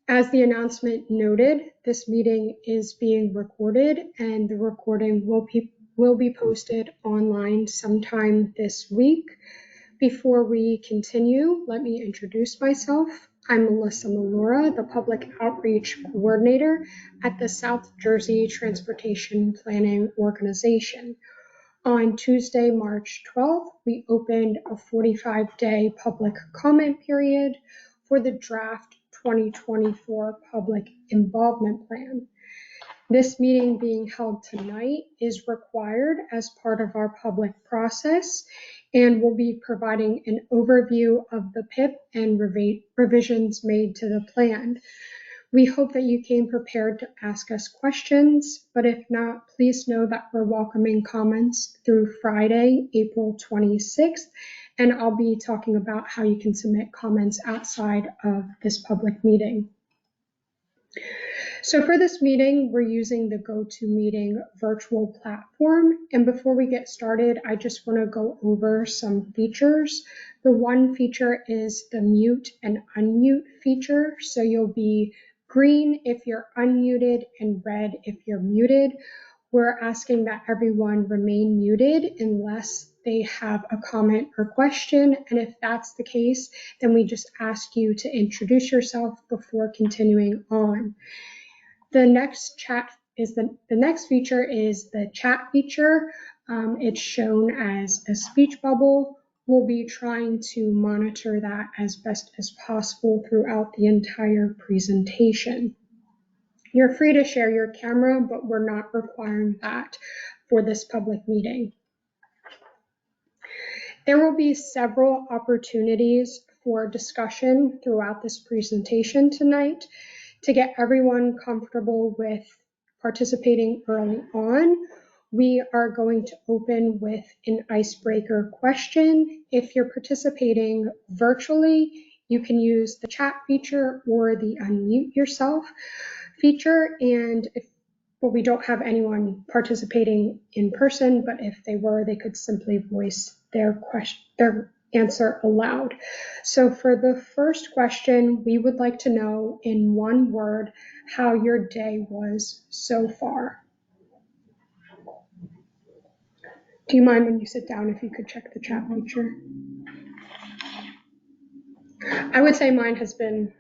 As the announcement noted, this meeting is being recorded and the recording will be posted online sometime this week. Before we continue, let me introduce myself. I'm Melissa Malora, the Public Outreach Coordinator at the South Jersey Transportation Planning Organization. On Tuesday, March 12th, we opened a 45-day public comment period for the draft 2024 Public Involvement Plan. This meeting being held tonight is required as part of our public process and will be providing an overview of the PIP and revisions made to the plan. We hope that you came prepared to ask us questions, but if not, please know that we're welcoming comments through Friday, April 26th, and I'll be talking about how you can submit comments outside of this public meeting. So for this meeting, we're using the GoToMeeting virtual platform. And before we get started, I just want to go over some features. The one feature is the mute and unmute feature. So you'll be green if you're unmuted and red if you're muted. We're asking that everyone remain muted unless they have a comment or question. And if that's the case, then we just ask you to introduce yourself before continuing on. The next feature is the chat feature. It's shown as a speech bubble. We'll be trying to monitor that as best as possible throughout the entire presentation. You're free to share your camera, but we're not requiring that for this public meeting. There will be several opportunities for discussion throughout this presentation tonight. To get everyone comfortable with participating early on, we are going to open with an icebreaker question. If you're participating virtually, you can use the chat feature or the unmute yourself feature. And we don't have anyone participating in person, but if they were, they could simply voice their answer aloud. So for the first question, we would like to know in one word how your day was so far. Do you mind when you sit down if you could check the chat feature? I would say mine has been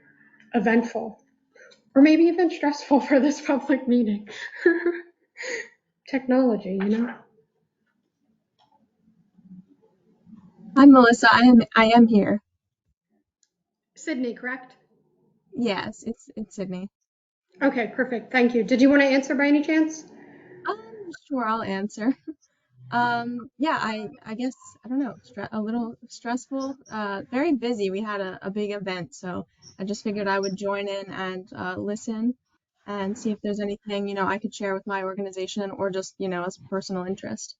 eventful, or maybe even stressful for this public meeting. Technology, you know? Hi, Melissa. I am here. Sydney, correct? Yes, it's Sydney. Okay, perfect. Thank you. Did you want to answer by any chance? Sure, I'll answer. Yeah, I guess, I don't know, a little stressful, very busy. We had a big event, so I just figured I would join in and listen and see if there's anything, I could share with my organization or just, as personal interest.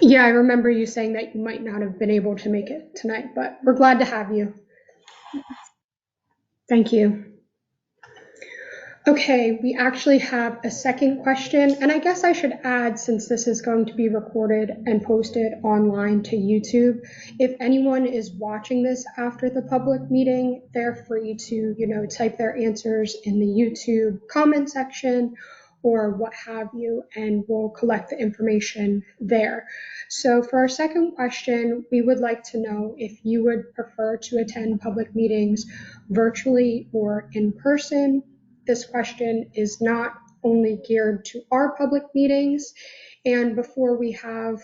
Yeah, I remember you saying that you might not have been able to make it tonight, but we're glad to have you. Thank you. Okay, we actually have a second question, and I guess I should add, since this is going to be recorded and posted online to YouTube, if anyone is watching this after the public meeting, they're free to, type their answers in the YouTube comment section or what have you, and we'll collect the information there. So for our second question, we would like to know if you would prefer to attend public meetings virtually or in person. This question is not only geared to our public meetings. And before we have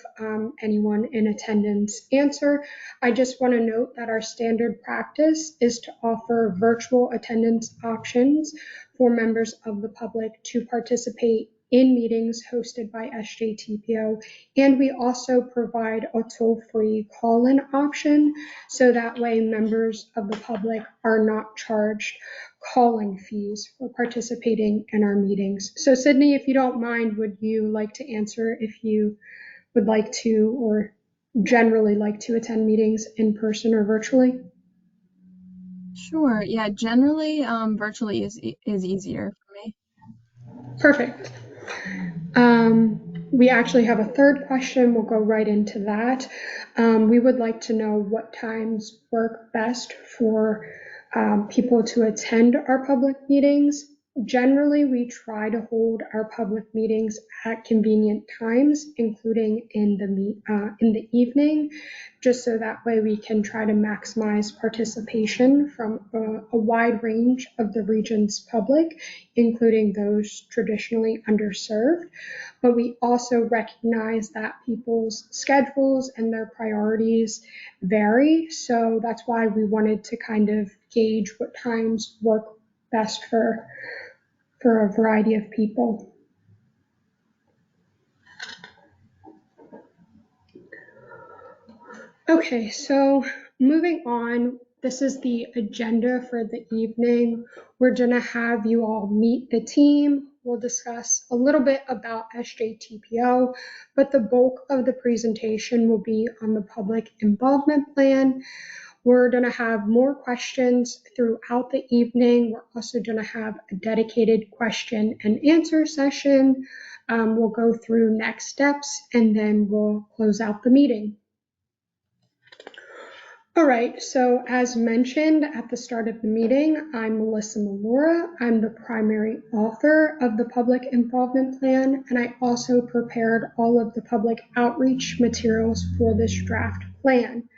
anyone in attendance answer, I just want to note that our standard practice is to offer virtual attendance options for members of the public to participate in meetings hosted by SJTPO, and we also provide a toll-free call-in option, so that way members of the public are not charged calling fees for participating in our meetings. So Sydney, if you don't mind, would you like to answer if you would like to or generally like to attend meetings in person or virtually? Sure, yeah, generally virtually is easier for me. Perfect. We actually have a third question. We'll go right into that. We would like to know what times work best for people to attend our public meetings. Generally, we try to hold our public meetings at convenient times, including in the evening, just so that way we can try to maximize participation from a wide range of the region's public, including those traditionally underserved. But we also recognize that people's schedules and their priorities vary, so that's why we wanted to kind of gauge what times work best for a variety of people. Okay, so moving on, this is the agenda for the evening. We're gonna have you all meet the team. We'll discuss a little bit about SJTPO, but the bulk of the presentation will be on the public involvement plan. We're going to have more questions throughout the evening. We're also going to have a dedicated question and answer session. We'll go through next steps and then we'll close out the meeting. All right, so as mentioned at the start of the meeting, I'm Melissa Malora. I'm the primary author of the Public Involvement Plan, and I also prepared all of the public outreach materials for this draft plan.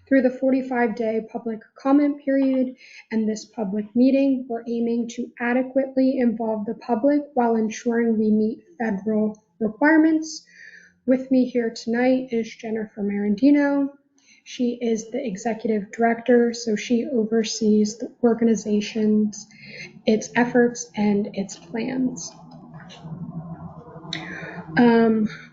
Through the 45-day public comment period and this public meeting, we're aiming to adequately involve the public while ensuring we meet federal requirements. With me here tonight is Jennifer Marandino. She is the executive director, so she oversees the organization's, its efforts, and its plans.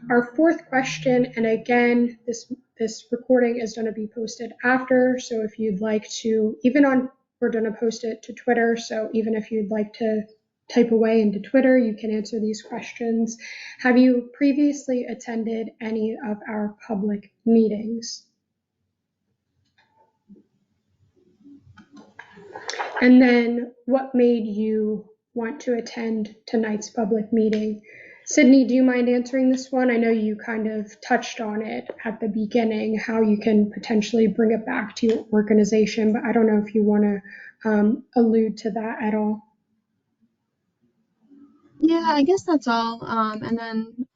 Our fourth question, and again, this recording is going to be posted after, so if you'd like to, we're going to post it to Twitter, so even if you'd like to type away into Twitter, you can answer these questions. Have you previously attended any of our public meetings? And then what made you want to attend tonight's public meeting? Sydney, do you mind answering this one? I know you kind of touched on it at the beginning, how you can potentially bring it back to your organization, but I don't know if you want to allude to that at all. Yeah, I guess that's all. And then,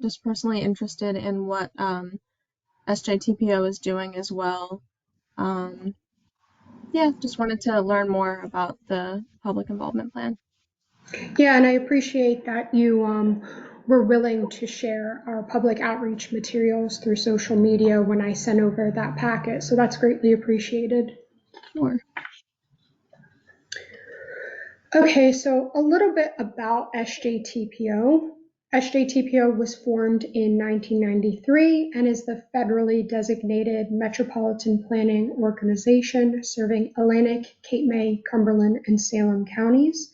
just personally interested in what SJTPO is doing as well. Yeah, just wanted to learn more about the public involvement plan. Yeah, and I appreciate that you were willing to share our public outreach materials through social media when I sent over that packet, so that's greatly appreciated. Sure. Okay, so a little bit about SJTPO. SJTPO was formed in 1993 and is the federally designated metropolitan planning organization serving Atlantic, Cape May, Cumberland, and Salem counties.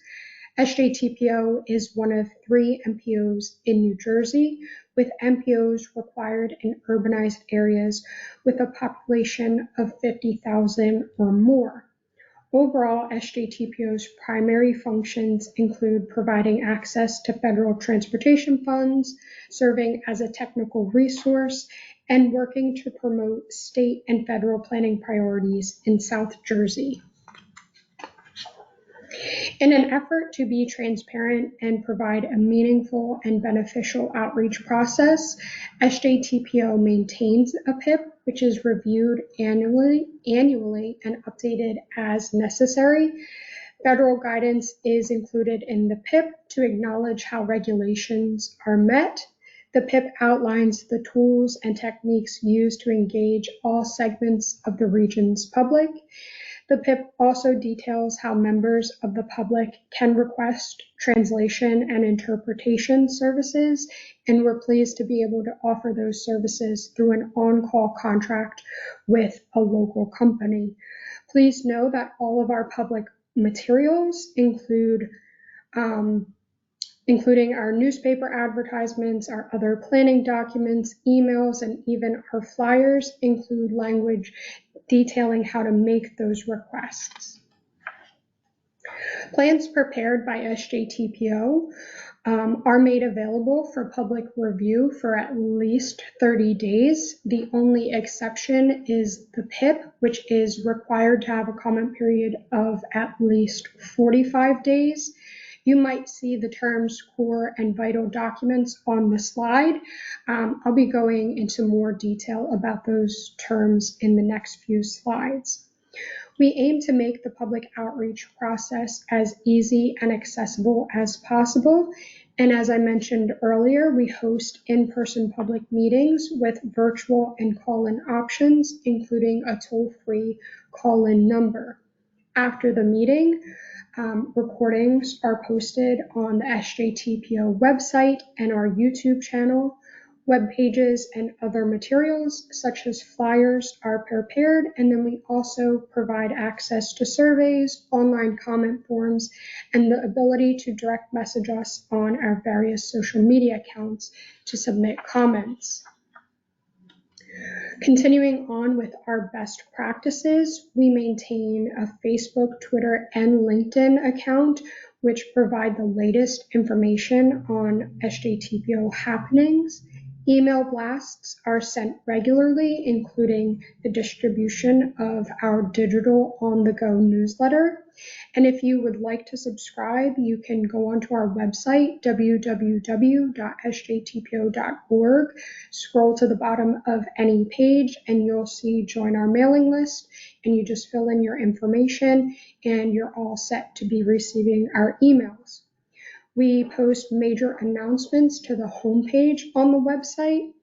SJTPO is one of 3 MPOs in New Jersey, with MPOs required in urbanized areas with a population of 50,000 or more. Overall, SJTPO's primary functions include providing access to federal transportation funds, serving as a technical resource, and working to promote state and federal planning priorities in South Jersey. In an effort to be transparent and provide a meaningful and beneficial outreach process, SJTPO maintains a PIP, which is reviewed annually and updated as necessary. Federal guidance is included in the PIP to acknowledge how regulations are met. The PIP outlines the tools and techniques used to engage all segments of the region's public. The PIP also details how members of the public can request translation and interpretation services, and we're pleased to be able to offer those services through an on-call contract with a local company. Please know that all of our public materials including our newspaper advertisements, our other planning documents, emails, and even our flyers include language detailing how to make those requests. Plans prepared by SJTPO are made available for public review for at least 30 days. The only exception is the PIP, which is required to have a comment period of at least 45 days. You might see the terms core and vital documents on the slide. I'll be going into more detail about those terms in the next few slides. We aim to make the public outreach process as easy and accessible as possible. And as I mentioned earlier, we host in-person public meetings with virtual and call-in options, including a toll-free call-in number. After the meeting, recordings are posted on the SJTPO website and our YouTube channel. Web pages and other materials such as flyers are prepared, and then we also provide access to surveys, online comment forms, and the ability to direct message us on our various social media accounts to submit comments. Continuing on with our best practices, we maintain a Facebook, Twitter, and LinkedIn account which provide the latest information on SJTPO happenings. Email blasts are sent regularly, including the distribution of our digital on-the-go newsletter. And if you would like to subscribe, you can go onto our website, www.sjtpo.org, scroll to the bottom of any page, and you'll see join our mailing list, and you just fill in your information, and you're all set to be receiving our emails. We post major announcements to the homepage on the website,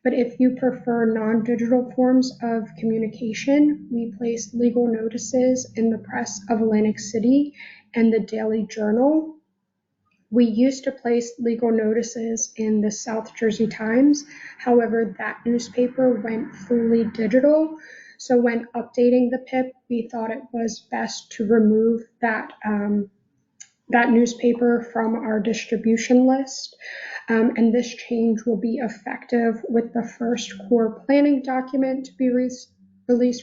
but if you prefer non-digital forms of communication, we place legal notices in the Press of Atlantic City and the Daily Journal. We used to place legal notices in the South Jersey Times. However, that newspaper went fully digital. So when updating the PIP, we thought it was best to remove that newspaper from our distribution list. And this change will be effective with the first core planning document to be released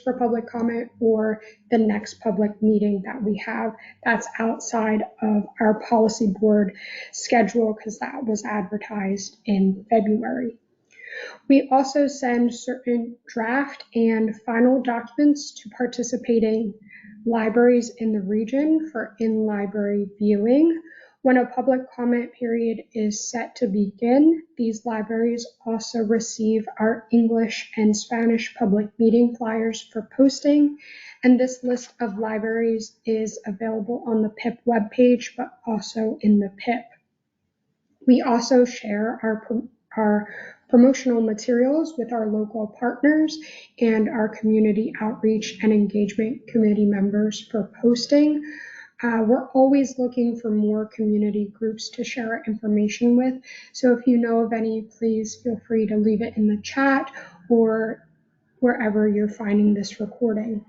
for public comment or the next public meeting that we have. That's outside of our policy board schedule because that was advertised in February. We also send certain draft and final documents to participating libraries in the region for in-library viewing. When a public comment period is set to begin, these libraries also receive our English and Spanish public meeting flyers for posting, and this list of libraries is available on the PIP webpage, but also in the PIP. We also share our promotional materials with our local partners and our community outreach and engagement committee members for posting. We're always looking for more community groups to share our information with. So if you know of any, please feel free to leave it in the chat or wherever you're finding this recording.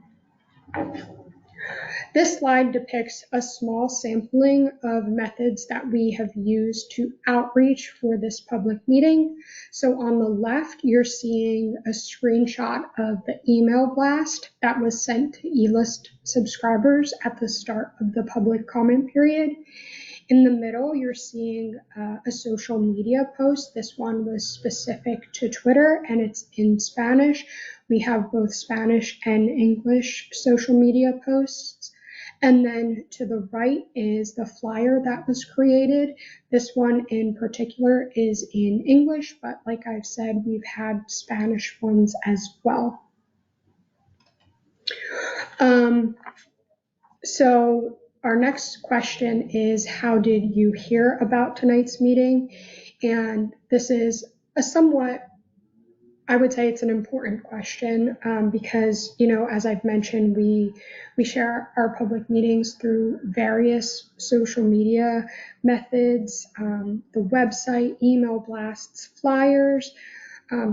This slide depicts a small sampling of methods that we have used to outreach for this public meeting. So on the left, you're seeing a screenshot of the email blast that was sent to E-List subscribers at the start of the public comment period. In the middle, you're seeing a social media post. This one was specific to Twitter and it's in Spanish. We have both Spanish and English social media posts. And then to the right is the flyer that was created. This one in particular is in English, but like I've said, we've had Spanish ones as well. So our next question is, how did you hear about tonight's meeting? And this is a somewhat, I would say it's an important question because, as I've mentioned, we share our public meetings through various social media methods, the website, email blasts, flyers,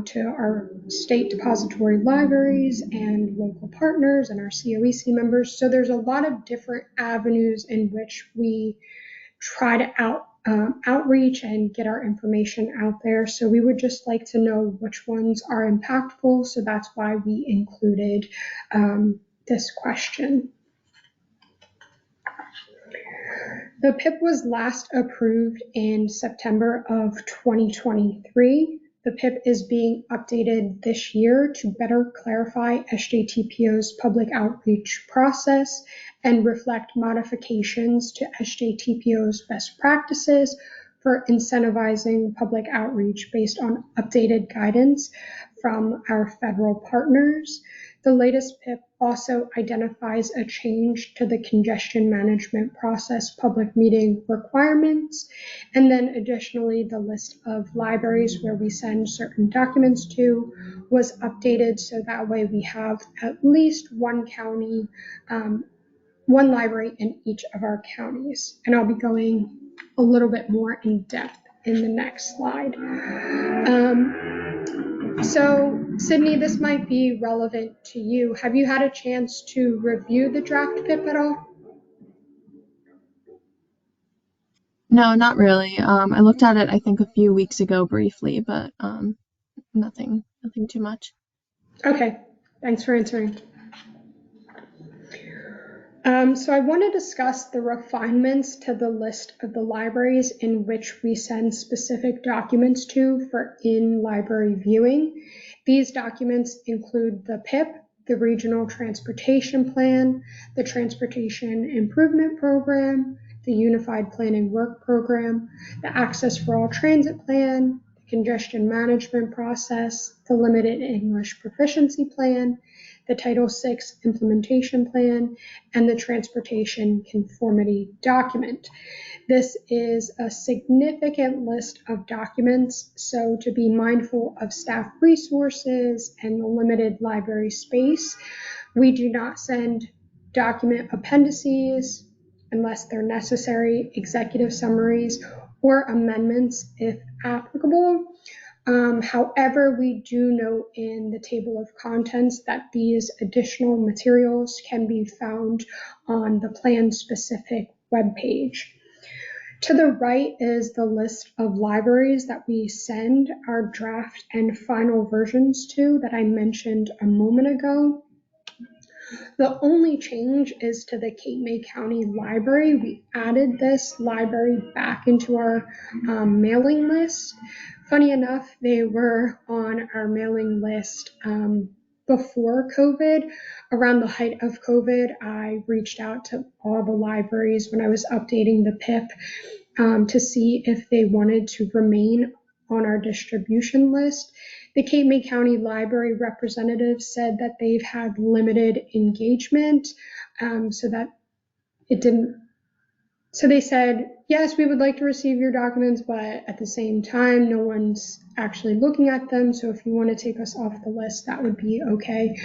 to our state depository libraries and local partners and our COEC members. So there's a lot of different avenues in which we try to outreach and get our information out there. So we would just like to know which ones are impactful. So that's why we included this question. The PIP was last approved in September of 2023. The PIP is being updated this year to better clarify SJTPO's public outreach process and reflect modifications to SJTPO's best practices for incentivizing public outreach based on updated guidance from our federal partners. The latest PIP also identifies a change to the Congestion Management Process public meeting requirements, and then additionally the list of libraries where we send certain documents to was updated, so that way we have at least one county, one library in each of our counties. And I'll be going a little bit more in depth in the next slide. So, Sydney, this might be relevant to you. Have you had a chance to review the draft PIP at all? No, not really. I looked at it, I think, a few weeks ago briefly, but nothing too much. Okay, thanks for answering. So I want to discuss the refinements to the list of the libraries in which we send specific documents to for in-library viewing. These documents include the PIP, the Regional Transportation Plan, the Transportation Improvement Program, the Unified Planning Work Program, the Access for All Transit Plan, the Congestion Management Process, the Limited English Proficiency Plan, the Title VI Implementation Plan, and the Transportation Conformity Document. This is a significant list of documents, so to be mindful of staff resources and the limited library space, we do not send document appendices unless they're necessary, executive summaries, or amendments if applicable. However, we do note in the table of contents that these additional materials can be found on the plan-specific webpage. To the right is the list of libraries that we send our draft and final versions to that I mentioned a moment ago. The only change is to the Cape May County Library. We added this library back into our mailing list. Funny enough, they were on our mailing list before COVID. Around the height of COVID, I reached out to all the libraries when I was updating the PIP to see if they wanted to remain on our distribution list. The Cape May County Library representative said that they've had limited engagement, so that it didn't. So they said, yes, we would like to receive your documents, but at the same time, no one's actually looking at them. So if you want to take us off the list, that would be okay.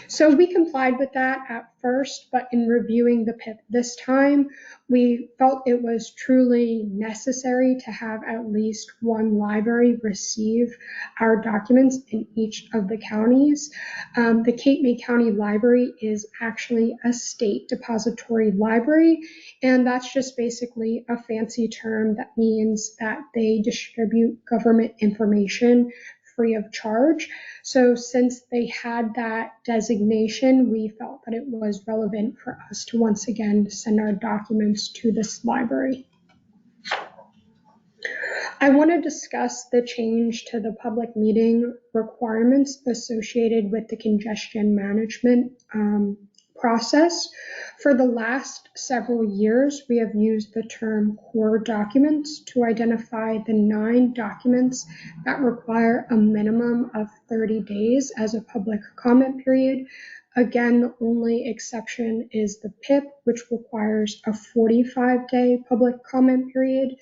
So we complied with that at first, but in reviewing the PIP this time, we felt it was truly necessary to have at least one library receive our documents in each of the counties. The Cape May County Library is actually a state depository library, and that's just basically a fancy term that means that they distribute government information free of charge. So since they had that designation, we felt that it was relevant for us to once again send our documents to this library. I want to discuss the change to the public meeting requirements associated with the congestion management process. For the last several years, we have used the term core documents to identify the 9 documents that require a minimum of 30 days as a public comment period. Again, the only exception is the PIP, which requires a 45-day public comment period.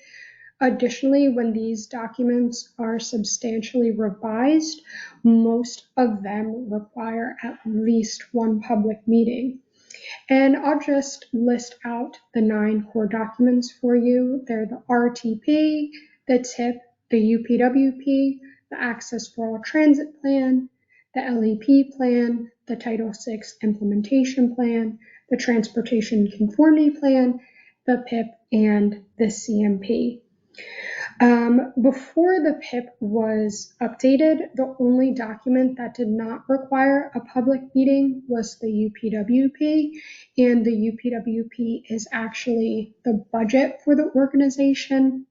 Additionally, when these documents are substantially revised, most of them require at least one public meeting. And I'll just list out the 9 core documents for you. They're the RTP, the TIP, the UPWP, the Access for All Transit Plan, the LEP Plan, the Title VI Implementation Plan, the Transportation Conformity Plan, the PIP, and the CMP. Before the PIP was updated, the only document that did not require a public meeting was the UPWP, and the UPWP is actually the budget for the organization.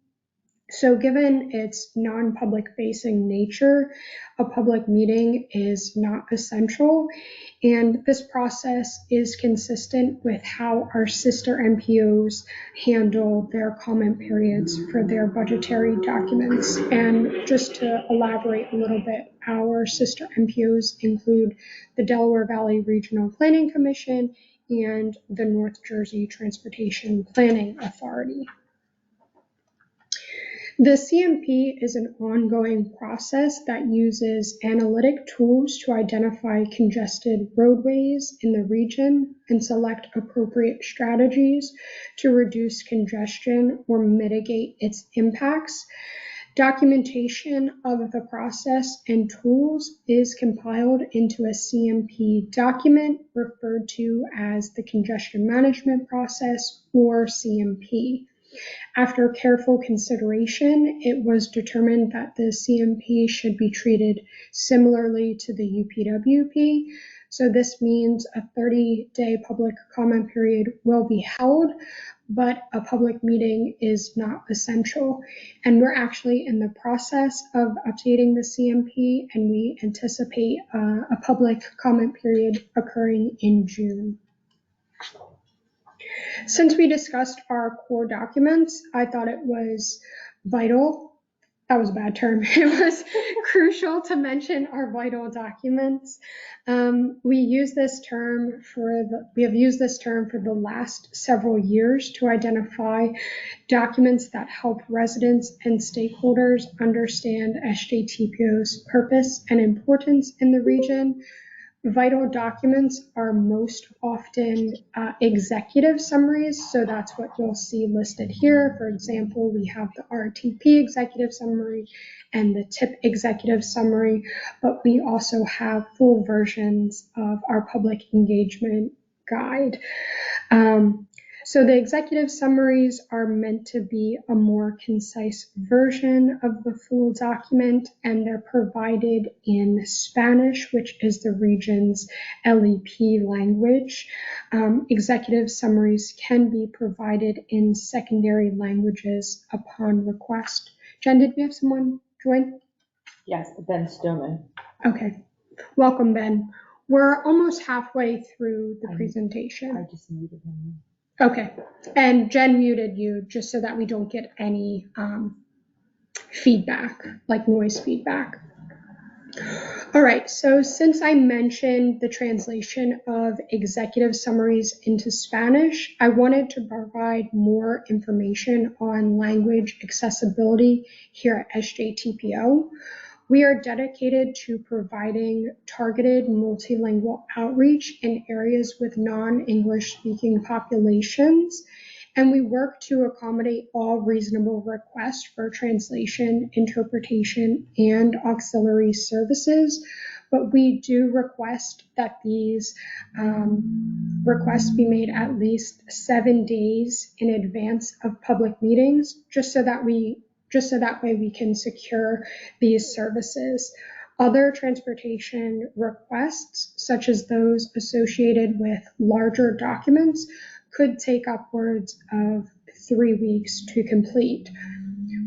So given its non-public facing nature, a public meeting is not essential, and this process is consistent with how our sister MPOs handle their comment periods for their budgetary documents. And just to elaborate a little bit, our sister MPOs include the Delaware Valley Regional Planning Commission and the North Jersey Transportation Planning Authority. The CMP is an ongoing process that uses analytic tools to identify congested roadways in the region and select appropriate strategies to reduce congestion or mitigate its impacts. Documentation of the process and tools is compiled into a CMP document referred to as the Congestion Management Process, or CMP. After careful consideration, it was determined that the CMP should be treated similarly to the UPWP. So this means a 30-day public comment period will be held, but a public meeting is not essential. And we're actually in the process of updating the CMP, and we anticipate a public comment period occurring in June. Since we discussed our core documents, I thought it was vital. That was a bad term. It was crucial to mention our vital documents. We have used this term for the last several years to identify documents that help residents and stakeholders understand SJTPO's purpose and importance in the region. Vital documents are most often executive summaries, so that's what you'll see listed here. For example, we have the RTP executive summary and the TIP executive summary, but we also have full versions of our public engagement guide. So the executive summaries are meant to be a more concise version of the full document, and they're provided in Spanish, which is the region's LEP language. Executive summaries can be provided in secondary languages upon request. Jen, did we have someone join? Yes, Ben Stillman. Okay, welcome, Ben. We're almost halfway through the presentation. I just muted him. Okay, and Jen muted you just so that we don't get any feedback, like noise feedback. All right, so since I mentioned the translation of executive summaries into Spanish, I wanted to provide more information on language accessibility here at SJTPO. We are dedicated to providing targeted multilingual outreach in areas with non-English speaking populations, and we work to accommodate all reasonable requests for translation, interpretation, and auxiliary services. But we do request that these requests be made at least 7 days in advance of public meetings, just so that way we can secure these services. Other transportation requests, such as those associated with larger documents, could take upwards of 3 weeks to complete.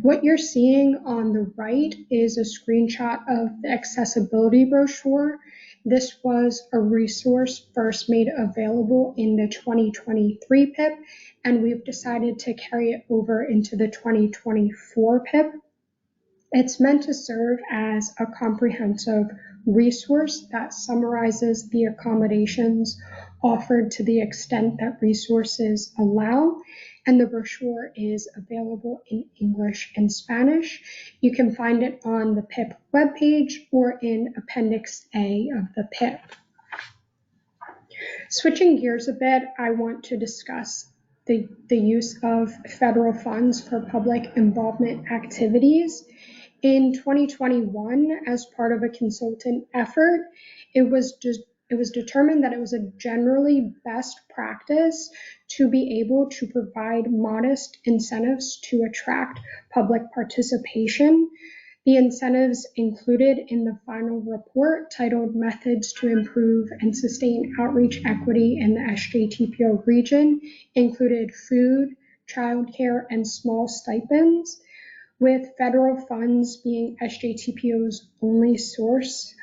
What you're seeing on the right is a screenshot of the accessibility brochure. This was a resource first made available in the 2023 PIP, and we've decided to carry it over into the 2024 PIP. It's meant to serve as a comprehensive resource that summarizes the accommodations offered to the extent that resources allow, and the brochure is available in English and Spanish. You can find it on the PIP webpage or in Appendix A of the PIP. Switching gears a bit, I want to discuss the use of federal funds for public involvement activities. In 2021, as part of a consultant effort, it was determined that it was a generally best practice to be able to provide modest incentives to attract public participation. The incentives included in the final report, titled Methods to Improve and Sustain Outreach Equity in the SJTPO region, included food, childcare, and small stipends, with federal funds being SJTPO's only source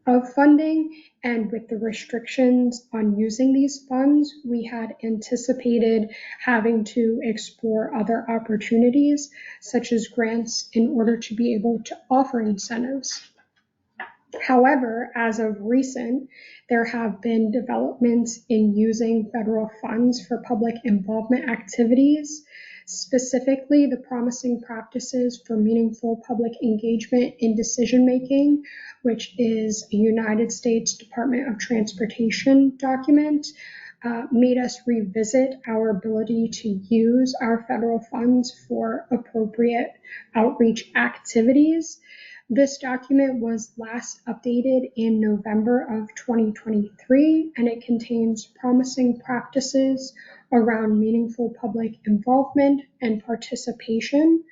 of funding, and with the restrictions on using these funds, we had anticipated having to explore other opportunities, such as grants, in order to be able to offer incentives. However, as of recent, there have been developments in using federal funds for public involvement activities, specifically the promising practices for meaningful public engagement in decision-making, which is a United States Department of Transportation document, made us revisit our ability to use our federal funds for appropriate outreach activities. This document was last updated in November of 2023, and it contains promising practices around meaningful public involvement and participation.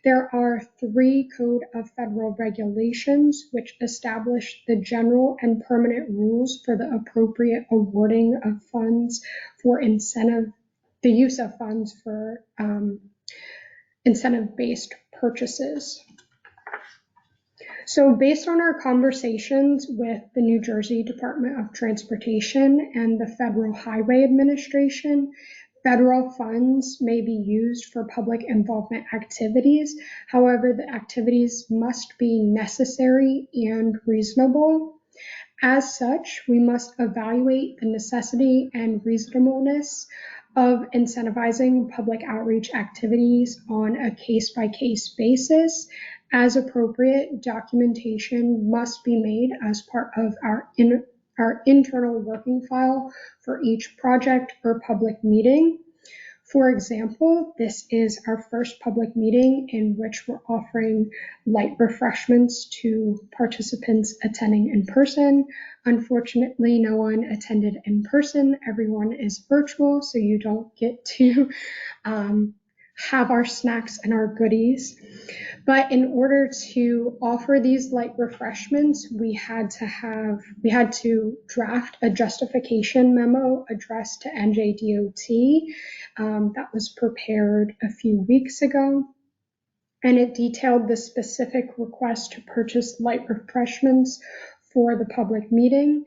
There are 3 Code of Federal Regulations which establish the general and permanent rules for the appropriate awarding of funds for the use of funds for incentive-based purchases. So based on our conversations with the New Jersey Department of Transportation and the Federal Highway Administration, federal funds may be used for public involvement activities. However, the activities must be necessary and reasonable. As such, we must evaluate the necessity and reasonableness of incentivizing public outreach activities on a case-by-case basis. As appropriate, documentation must be made as part of our internal working file for each project or public meeting. For example, this is our first public meeting in which we're offering light refreshments to participants attending in person. Unfortunately, no one attended in person. Everyone is virtual, so you don't get to have our snacks and our goodies. But in order to offer these light refreshments, we had to draft a justification memo addressed to NJDOT that was prepared a few weeks ago. And it detailed the specific request to purchase light refreshments for the public meeting.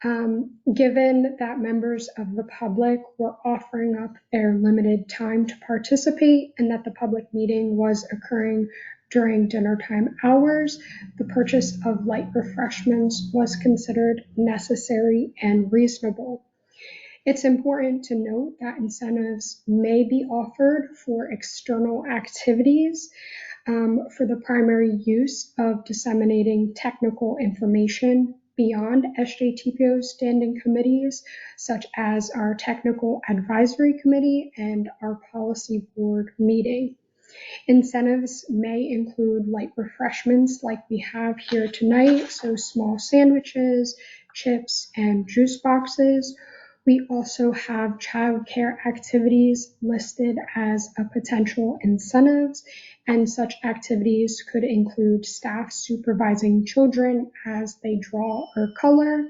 Given that members of the public were offering up their limited time to participate and that the public meeting was occurring during dinner time hours, the purchase of light refreshments was considered necessary and reasonable. It's important to note that incentives may be offered for external activities for the primary use of disseminating technical information beyond SJTPO standing committees, such as our Technical Advisory Committee and our Policy Board meeting. Incentives may include light refreshments like we have here tonight, so small sandwiches, chips, and juice boxes. We also have childcare activities listed as a potential incentives, and such activities could include staff supervising children as they draw or color.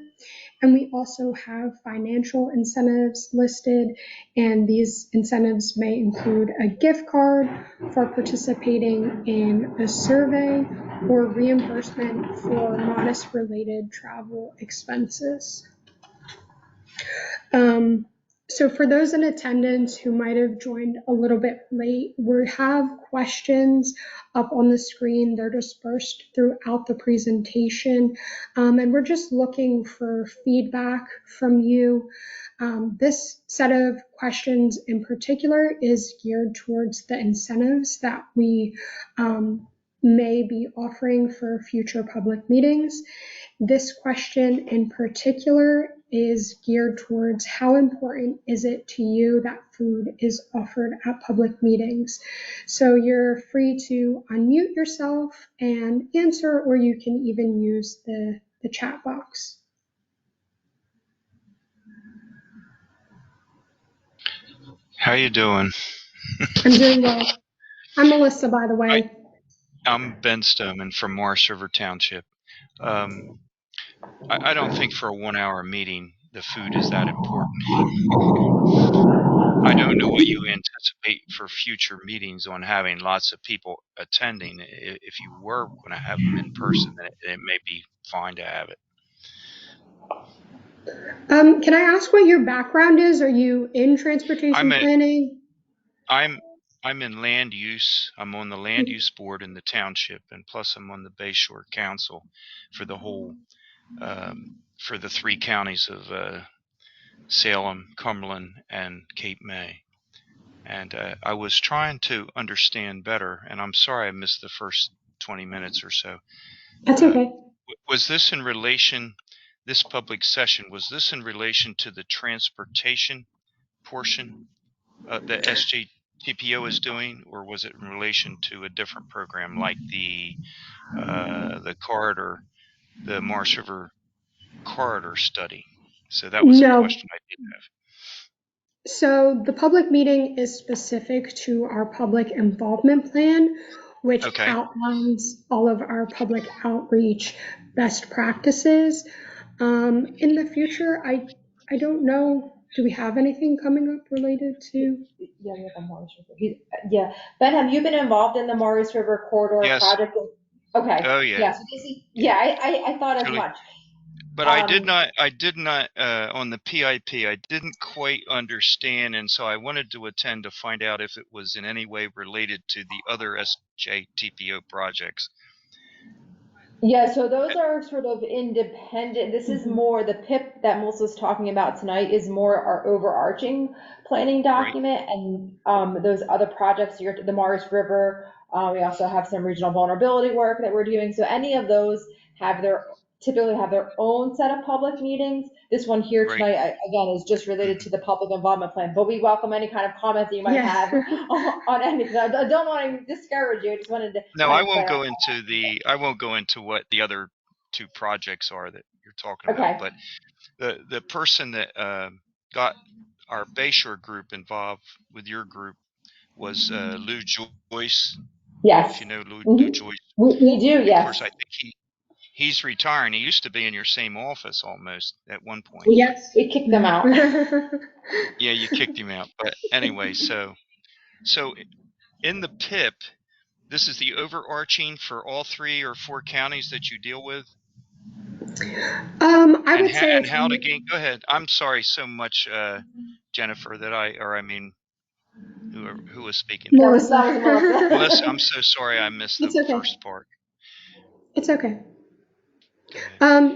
And we also have financial incentives listed, and these incentives may include a gift card for participating in a survey or reimbursement for modest related travel expenses. So for those in attendance who might have joined a little bit late, we have questions up on the screen. They're dispersed throughout the presentation, and we're just looking for feedback from you. This set of questions in particular is geared towards the incentives that we may be offering for future public meetings. This question in particular is geared towards how important is it to you that food is offered at public meetings. So you're free to unmute yourself and answer, or you can even use the chat box. How you doing? I'm doing well. I'm Melissa, by the way. I'm Ben Stoneman from Morris River Township. I don't think for a 1-hour meeting the food is that important. I don't know what you anticipate for future meetings on having lots of people attending. If you were going to have them in person, then it may be fine to have it. Can I ask what your background is? Are you in transportation planning? I'm in land use. I'm on the land use board in the township, and plus I'm on the Bayshore Council for the whole for the 3 counties of Salem, Cumberland, and Cape May. And I was trying to understand better, and I'm sorry I missed the first 20 minutes or so. That's okay. Was this in relation, this public session, was this in relation to the transportation portion that SJTPO is doing, or was it in relation to a different program like the corridor, the Morris River corridor study? So that was a question I did have. So the public meeting is specific to our public involvement plan, which outlines all of our public outreach best practices. In the future, I don't know. Do we have anything coming up related to? Yeah, we have a Morris River. Yeah. Ben, have you been involved in the Morris River corridor project? Okay. Oh yeah. Yeah. So I thought as much. But I did not on the PIP, I didn't quite understand, and so I wanted to attend to find out if it was in any way related to the other SJTPO projects. Yeah, so those are sort of independent. This is more the PIP that Melissa's talking about tonight is more our overarching planning document, and those other projects, the Morris River, we also have some regional vulnerability work that we're doing. So any of those typically have their own set of public meetings. This one here tonight, again, is just related to the public involvement plan, but we welcome any kind of comments that you might have on anything. I don't want to discourage you. I just wanted to. No, I won't go into what the other 2 projects are that you're talking about, but the person that got our Bayshore group involved with your group was Lou Joyce. Yes. If you know Lou Joyce. We do, yes. Of course, I think he's retiring. He used to be in your same office almost at one point. Yes, we kicked him out. Yeah, you kicked him out. But anyway, so in the PIP, this is the overarching for all 3 or 4 counties that you deal with? I would say. And how to gain. Go ahead. I'm sorry so much, Jennifer, who was speaking? Melissa, I'm so sorry I missed the first part. It's okay.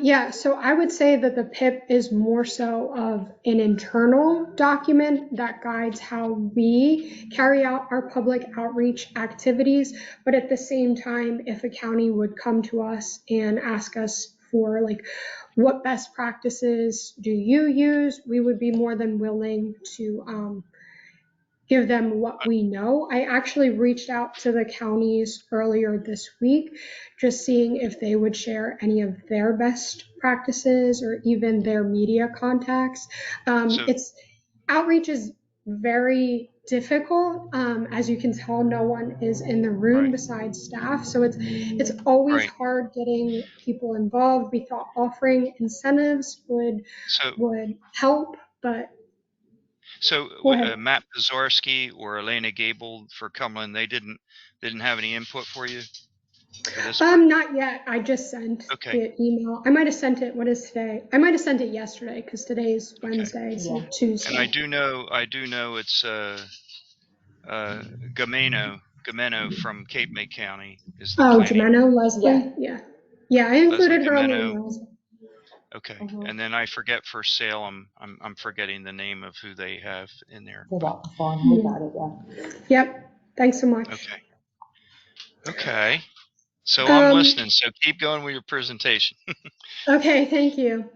Yeah, so I would say that the PIP is more so of an internal document that guides how we carry out our public outreach activities. But at the same time, if a county would come to us and ask us for what best practices do you use, we would be more than willing to give them what we know. I actually reached out to the counties earlier this week, just seeing if they would share any of their best practices or even their media contacts. Outreach is very difficult. As you can tell, no one is in the room besides staff, so it's always hard getting people involved. We thought offering incentives would help, but. So Matt Pizarski or Elena Gable for Cumberland, they didn't have any input for you? Not yet. I just sent the email. I might have sent it. What is today? I might have sent it yesterday because today's Wednesday, so Tuesday. And I do know it's Gameno from Cape May County is the Gameno, Leslie? Yeah, I included her on the emails. Okay, and then I forget for Salem, I'm forgetting the name of who they have in there. Yep, thanks so much. Okay, so I'm listening, so keep going with your presentation. Okay, thank you.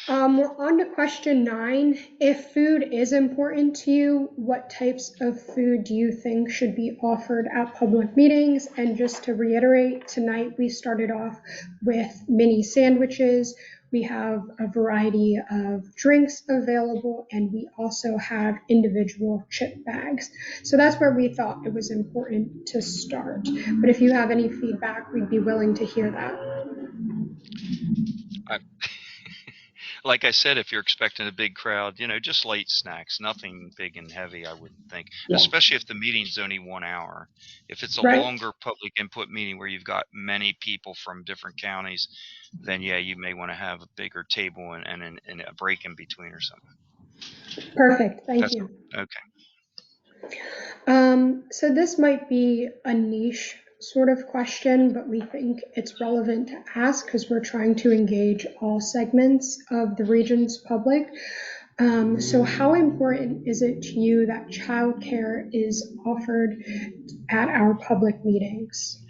We're on to question 9. If food is important to you, what types of food do you think should be offered at public meetings? And just to reiterate, tonight we started off with mini sandwiches, We have a variety of drinks available, and we also have individual chip bags. So that's where we thought it was important to start. But if you have any feedback, we'd be willing to hear that. Like I said, if you're expecting a big crowd, just light snacks, nothing big and heavy, I wouldn't think, Yeah. especially if the meeting's only 1 hour. If it's a Right. longer public input meeting where you've got many people from different counties, then yeah, you may want to have a bigger table and a break in between or something. Perfect. Thank you. Okay. So this might be a niche sort of question, but we think it's relevant to ask because we're trying to engage all segments of the region's public. So how important is it to you that childcare is offered at our public meetings?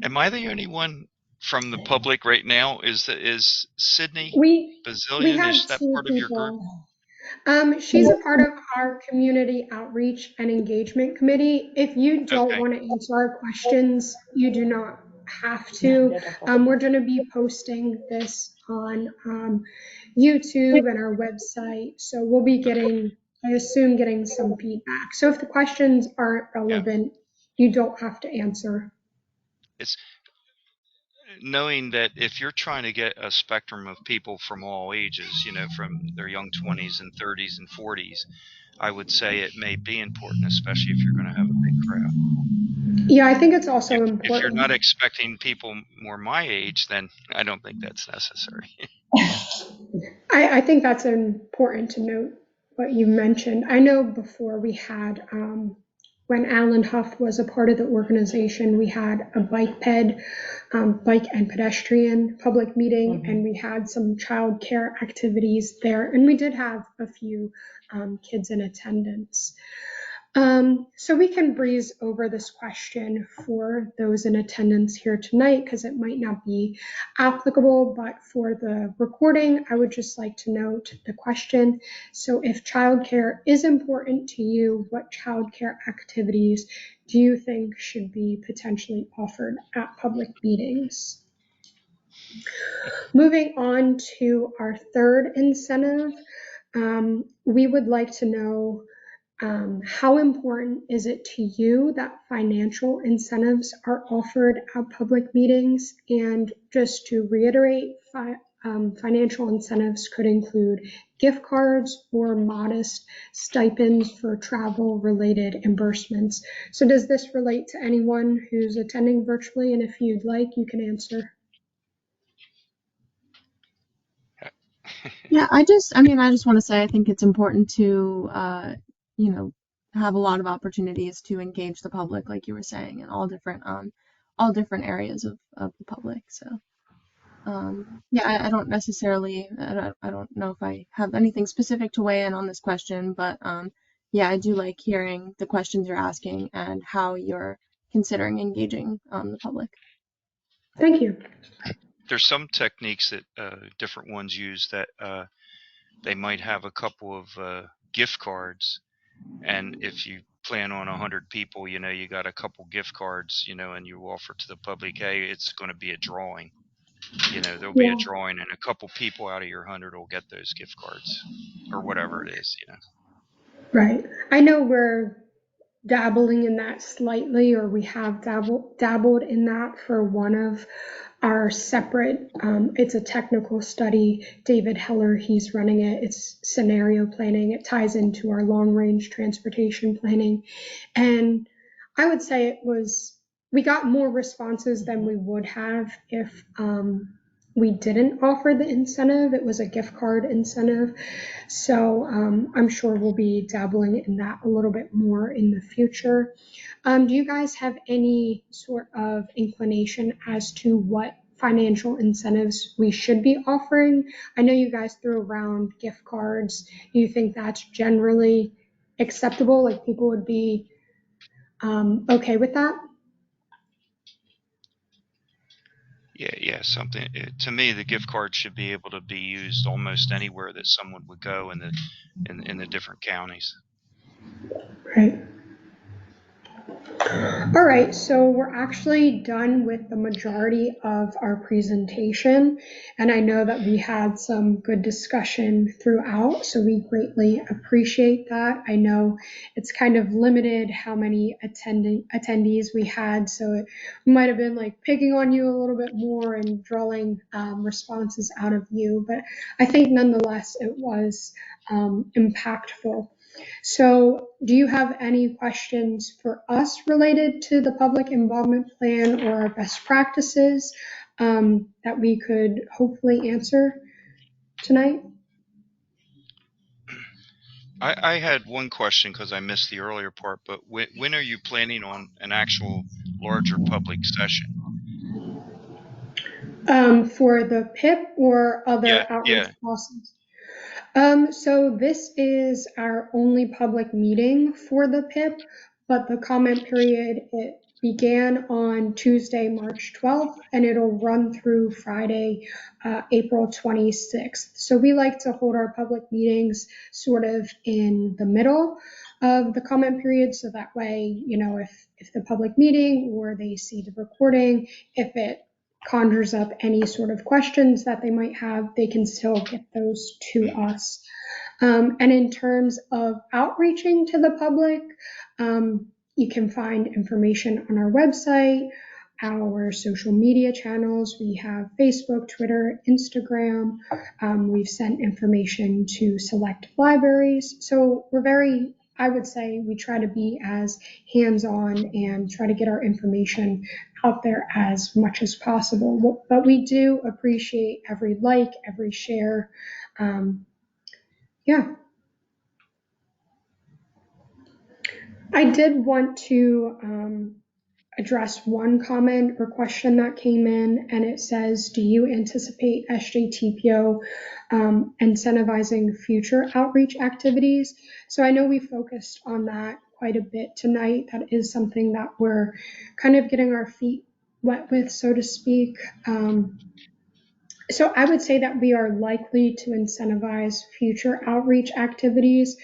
Am I the only one from the public right now? Is Sydney We Bazillion, is have that 2 part of your group? people. She's a part of our community outreach and engagement committee. If you don't Okay. want to answer our questions, you do not have to. We're going to be posting this on YouTube and our website, so we'll be getting, I assume, getting some feedback. So if the questions aren't relevant, you don't have to answer. It's knowing that if you're trying to get a spectrum of people from all ages, from their young 20s and 30s and 40s, I would say it may be important, especially if you're going to have a big crowd. Yeah, I think it's also important. If you're not expecting people more my age, then I don't think that's necessary. I think that's important to note what you mentioned. I know before we had, when Alan Huff was a part of the organization, we had a bike and pedestrian public meeting, and we had some child care activities there, and we did have a few kids in attendance. So we can breeze over this question for those in attendance here tonight because it might not be applicable, but for the recording, I would just like to note the question. So if childcare is important to you, what childcare activities do you think should be potentially offered at public meetings? Moving on to our third incentive, we would like to know how important is it to you that financial incentives are offered at public meetings? And just to reiterate, financial incentives could include gift cards or modest stipends for travel-related reimbursements. So does this relate to anyone who's attending virtually? And if you'd like, you can answer. Yeah, I just want to say I think it's important to, have a lot of opportunities to engage the public, like you were saying, in all different areas of the public. So, yeah, I don't necessarily, I don't know if I have anything specific to weigh in on this question, but yeah, I do like hearing the questions you're asking and how you're considering engaging the public. Thank you. There's some techniques that different ones use that they might have a couple of gift cards, and if you plan on 100 people, you got a couple gift cards, and you offer to the public, hey, it's going to be a drawing. There'll be a drawing, and a couple people out of your 100 will get those gift cards, or whatever it is. Right. I know we're dabbling in that slightly, or we have dabbled in that for one of our separate, it's a technical study. David Heller, he's running it. It's scenario planning. It ties into our long range transportation planning. And I would say we got more responses than we would have if we didn't offer the incentive. It was a gift card incentive. So I'm sure we'll be dabbling in that a little bit more in the future. Do you guys have any sort of inclination as to what financial incentives we should be offering? I know you guys threw around gift cards. Do you think that's generally acceptable? Like people would be okay with that? Yeah. Something to me, the gift card should be able to be used almost anywhere that someone would go in the different counties. Right. All right, so we're actually done with the majority of our presentation, and I know that we had some good discussion throughout, so we greatly appreciate that. I know it's kind of limited how many attendees we had, so it might have been like picking on you a little bit more and drawing responses out of you, but I think nonetheless it was impactful. So, do you have any questions for us related to the public involvement plan or our best practices that we could hopefully answer tonight? I had one question because I missed the earlier part, but when are you planning on an actual larger public session? For the PIP or Yeah, other outreach yeah. process? So this is our only public meeting for the PIP, but the comment period, it began on Tuesday, March 12th, and it'll run through Friday, April 26th. So we like to hold our public meetings sort of in the middle of the comment period, so that way, if the public meeting or they see the recording, if it conjures up any sort of questions that they might have, they can still get those to us. And in terms of outreaching to the public, you can find information on our website, our social media channels. We have Facebook, Twitter, Instagram. We've sent information to select libraries. So I would say we try to be as hands-on and try to get our information out there as much as possible. But we do appreciate every like, every share. Yeah. I did want to address one comment or question that came in, and it says, do you anticipate SJTPO incentivizing future outreach activities? So I know we focused on that quite a bit tonight. That is something that we're kind of getting our feet wet with, so to speak. So I would say that we are likely to incentivize future outreach activities.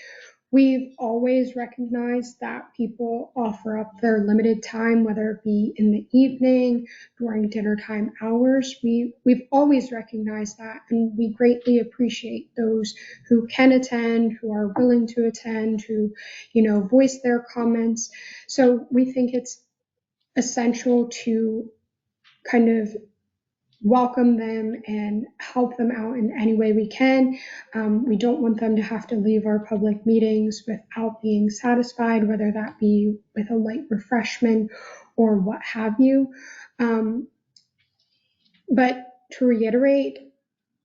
We've always recognized that people offer up their limited time, whether it be in the evening, during dinner time hours. We've always recognized that, and we greatly appreciate those who can attend, who are willing to attend, who, voice their comments. So we think it's essential to kind of welcome them and help them out in any way we can. We don't want them to have to leave our public meetings without being satisfied, whether that be with a light refreshment or what have you. But to reiterate,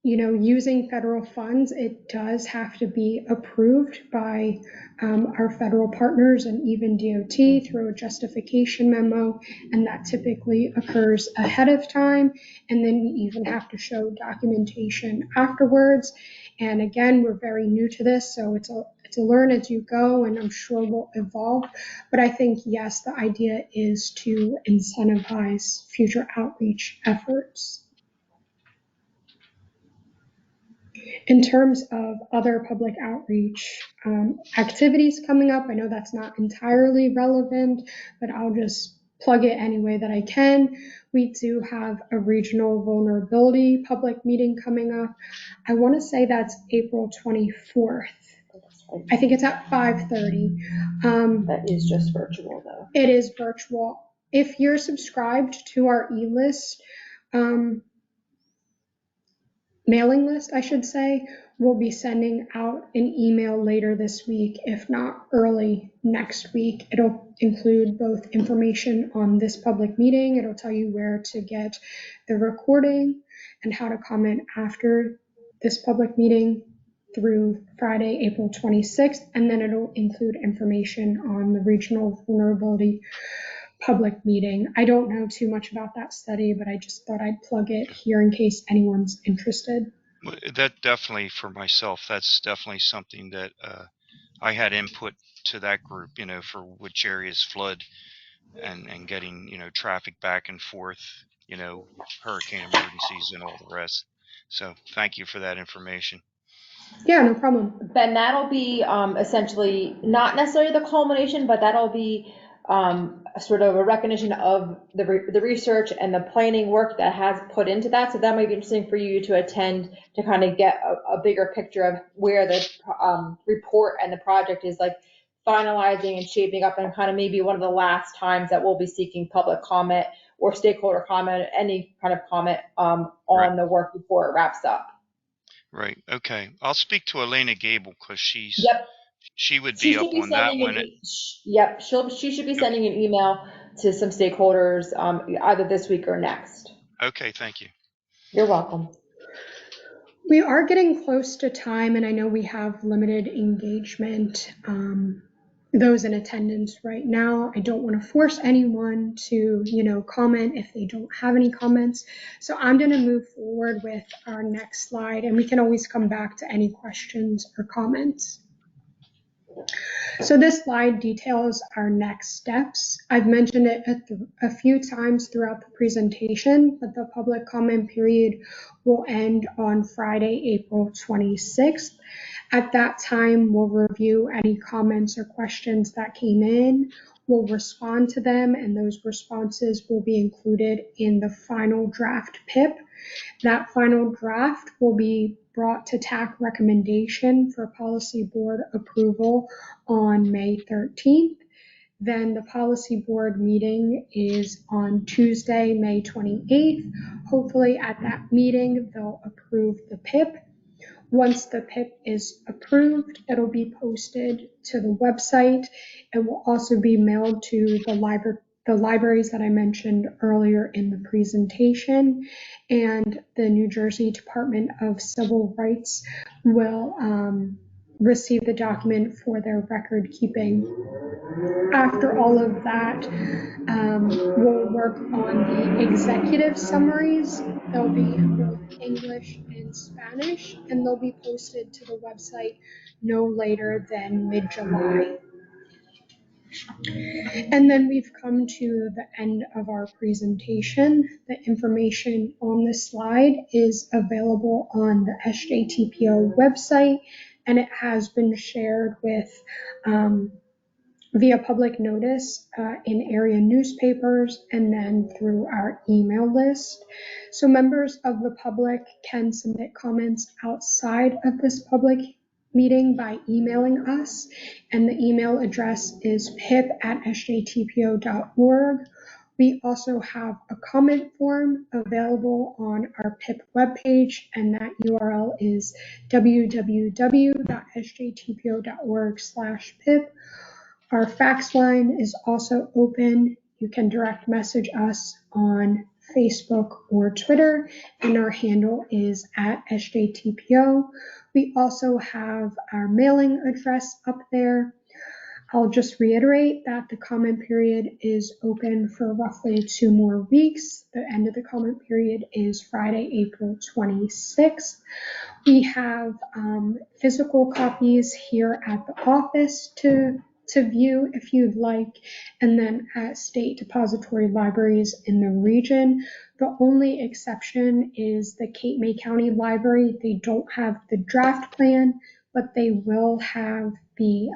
using federal funds, it does have to be approved by our federal partners and even DOT through a justification memo, and that typically occurs ahead of time. And then we even have to show documentation afterwards. And again, we're very new to this, so it's a learn as you go, and I'm sure we'll evolve. But I think, yes, the idea is to incentivize future outreach efforts. In terms of other public outreach activities coming up, I know that's not entirely relevant, but I'll just plug it any way that I can. We do have a regional vulnerability public meeting coming up. I want to say that's April 24th. I think it's at 5:30. That is just virtual, though. It is virtual. If you're subscribed to our e-list, mailing list, I should say, we'll be sending out an email later this week, if not early next week. It'll include both information on this public meeting. It'll tell you where to get the recording and how to comment after this public meeting through Friday, April 26th. And then it'll include information on the regional vulnerability public meeting. I don't know too much about that study, but I just thought I'd plug it here in case anyone's interested. That definitely, for myself, that's definitely something that I had input to that group, for which areas flood and getting, traffic back and forth, hurricane emergencies and all the rest. So thank you for that information. Yeah, no problem. Ben, that'll be essentially not necessarily the culmination, but that'll be sort of a recognition of the research and the planning work that has put into that. So that might be interesting for you to attend to kind of get a bigger picture of where the report and the project is like finalizing and shaping up, and kind of maybe one of the last times that we'll be seeking public comment or stakeholder comment, any kind of comment on the work before it wraps up. Right. Okay. I'll speak to Elena Gable because Yep. she would She be should up be on that sending one. yep, she should be sending an email to some stakeholders either this week or next. Okay. Thank you. You're welcome. We are getting close to time, and I know we have limited engagement. Those in attendance right now, I don't want to force anyone to, comment if they don't have any comments. So I'm going to move forward with our next slide, and we can always come back to any questions or comments. So this slide details our next steps. I've mentioned it a few times throughout the presentation, but the public comment period will end on Friday, April 26th. At that time, we'll review any comments or questions that came in. We'll respond to them, and those responses will be included in the final draft PIP. That final draft will be brought to TAC recommendation for policy board approval on May 13th. Then the policy board meeting is on Tuesday, May 28th. Hopefully at that meeting, they'll approve the PIP. Once the PIP is approved, it'll be posted to the website. It will also be mailed to the libraries that I mentioned earlier in the presentation, and the New Jersey Department of Civil Rights will receive the document for their record keeping. After all of that, we'll work on the executive summaries. They'll be both English and Spanish, and they'll be posted to the website no later than mid-July. And then we've come to the end of our presentation. The information on this slide is available on the SJTPO website, and it has been shared with via public notice in area newspapers and then through our email list. So members of the public can submit comments outside of this public meeting by emailing us, and the email address is pip@sjtpo.org. We also have a comment form available on our PIP webpage, and that URL is www.sjtpo.org/PIP. Our fax line is also open. You can direct message us on Facebook or Twitter, and our handle is @SJTPO. We also have our mailing address up there. I'll just reiterate that the comment period is open for roughly 2 more weeks. The end of the comment period is Friday, April 26th. We have physical copies here at the office to view if you'd like, and then at state depository libraries in the region. The only exception is the Cape May County Library. They don't have the draft plan, but they will have the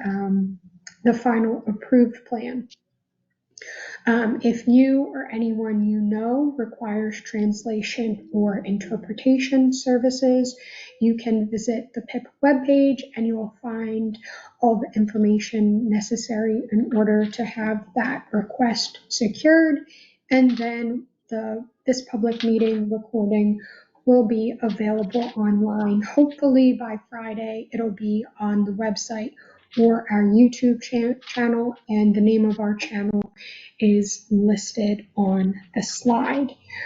final approved plan. If you or anyone you know requires translation or interpretation services, you can visit the PIP webpage and you'll find all the information necessary in order to have that request secured. And then this public meeting recording will be available online. Hopefully by Friday, it'll be on the website or our YouTube channel, and the name of our channel is listed on the slide.